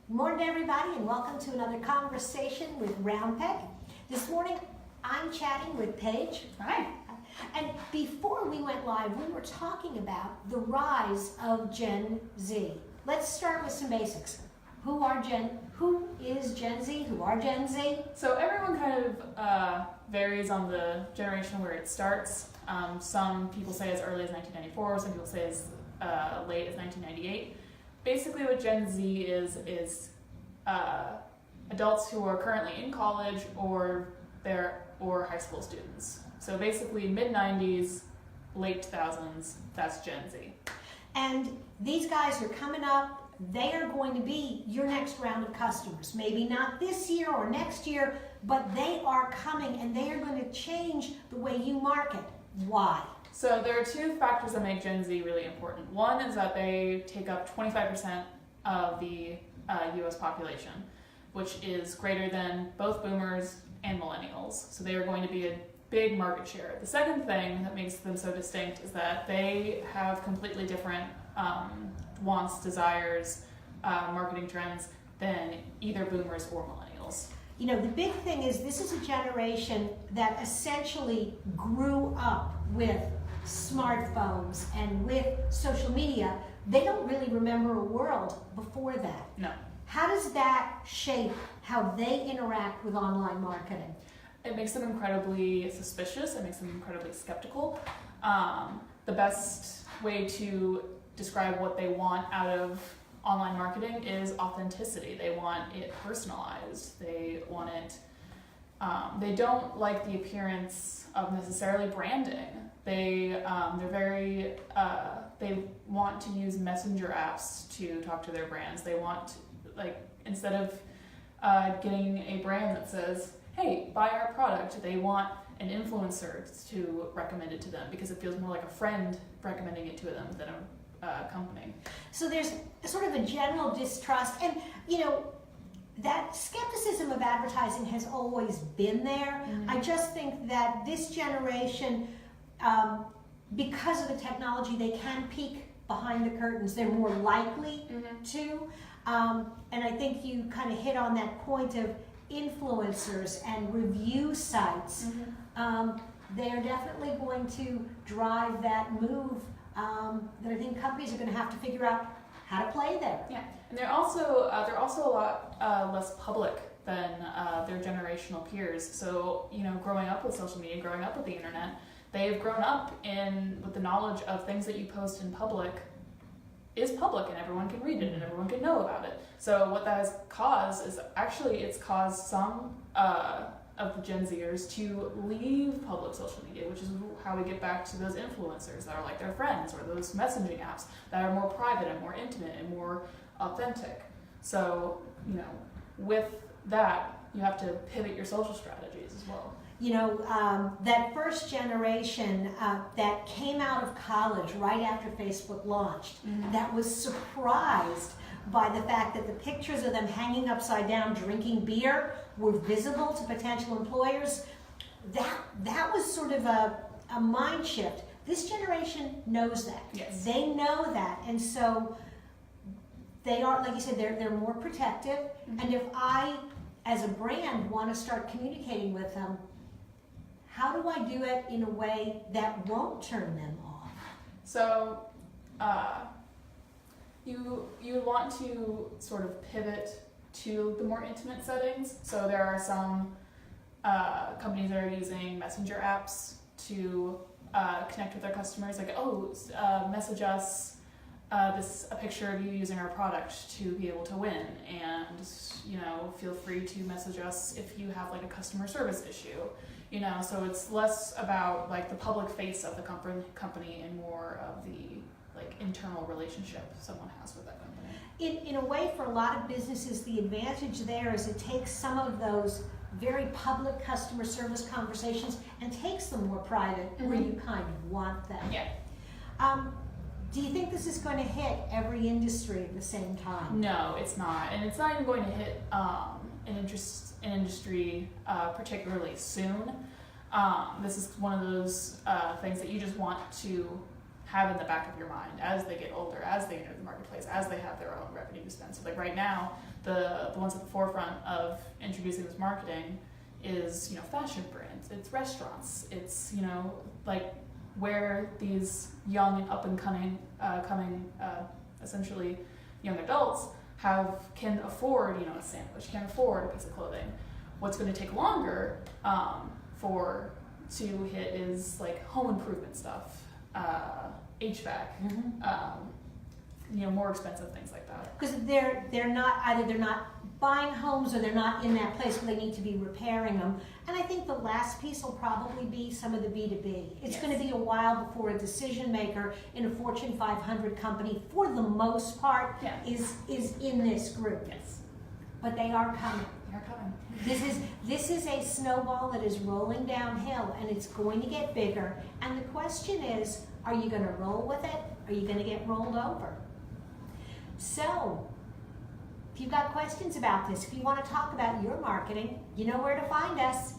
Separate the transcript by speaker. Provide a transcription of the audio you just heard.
Speaker 1: Good morning, everybody, and welcome to another conversation with Round Peg. This morning, I'm chatting with Paige.
Speaker 2: Hi.
Speaker 1: And before we went live, we were talking about the rise of Gen Z. Let's start with some basics. Who is Gen Z? Who are Gen Z?
Speaker 2: So everyone kind of varies on the generation where it starts. Some people say as early as 1994, some people say as late as 1998. Basically what Gen Z is adults who are currently in college or high school students. So basically mid-90s, late 2000s, that's Gen Z.
Speaker 1: And these guys are coming up. They are going to be your next round of customers. Maybe not this year or next year, but they are coming and they are going to change the way you market. Why?
Speaker 2: So there are two factors that make Gen Z really important. One is that they take up 25% of the US population, which is greater than both boomers and millennials. So they are going to be a big market share. The second thing that makes them so distinct is that they have completely different wants, desires, marketing trends than either boomers or millennials.
Speaker 1: You know, the big thing is this is a generation that essentially grew up with smartphones and with social media. They don't really remember a world before that.
Speaker 2: No.
Speaker 1: How does that shape how they interact with online marketing?
Speaker 2: It makes them incredibly suspicious. It makes them incredibly skeptical. The best way to describe what they want out of online marketing is authenticity. They want it personalized. They want it. They don't like the appearance of necessarily branding. They want to use messenger apps to talk to their brands. They want, instead of getting a brand that says, hey, buy our product, they want an influencer to recommend it to them because it feels more like a friend recommending it to them than a company.
Speaker 1: So there's sort of a general distrust, and that skepticism of advertising has always been there. Mm-hmm. I just think that this generation, because of the technology, they can peek behind the curtains. They're more likely to. And I think you kind of hit on that point of influencers and review sites. They are definitely going to drive that move that I think companies are going to have to figure out how to play there.
Speaker 2: Yeah, and they're also a lot less public than their generational peers. So growing up with social media, growing up with the internet, they've grown up with the knowledge of things that you post in public is public and everyone can read it and everyone can know about it. So what that has caused is it's caused some of the Gen Zers to leave public social media, which is how we get back to those influencers that are like their friends, or those messaging apps that are more private and more intimate and more authentic. So, with that, you have to pivot your social strategies as well.
Speaker 1: That first generation that came out of college right after Facebook launched, that was surprised by the fact that the pictures of them hanging upside down drinking beer were visible to potential employers. That was sort of a mind shift. This generation knows that.
Speaker 2: Yes.
Speaker 1: They know that, and so they are, like you said, they're more protective. And if I, as a brand, want to start communicating with them, how do I do it in a way that won't turn them off?
Speaker 2: So, you want to sort of pivot to the more intimate settings. So there are some companies that are using messenger apps to connect with their customers. Like, message us a picture of you using our product to be able to win, and feel free to message us if you have like a customer service issue. So it's less about like the public face of the company and more of the internal relationship someone has with that company.
Speaker 1: In a way, for a lot of businesses, the advantage there is it takes some of those very public customer service conversations and takes them more private, where you kind of want them.
Speaker 2: Yeah.
Speaker 1: Do you think this is going to hit every industry at the same time?
Speaker 2: No, it's not, and it's not even going to hit an industry particularly soon. This is one of those things that you just want to have in the back of your mind as they get older, as they enter the marketplace, as they have their own revenue to spend. So like right now, the ones at the forefront of introducing this marketing is, you know, fashion brands, it's restaurants, it's, you know, like where these young and up and coming essentially young adults can afford, you know, a sandwich, can afford a piece of clothing. What's going to take longer to hit is like home improvement stuff, HVAC, you know, more expensive things like that.
Speaker 1: Because they're not buying homes, or they're not in that place where they need to be repairing them. And I think the last piece will probably be some of the B2B. It's going to be a while before a decision maker in a Fortune 500 company, for the most part, is in this group.
Speaker 2: Yes.
Speaker 1: But they are coming.
Speaker 2: They're coming.
Speaker 1: This is a snowball that is rolling downhill, and it's going to get bigger. And the question is, are you going to roll with it? Are you going to get rolled over? So, if you've got questions about this, if you want to talk about your marketing, you know where to find us.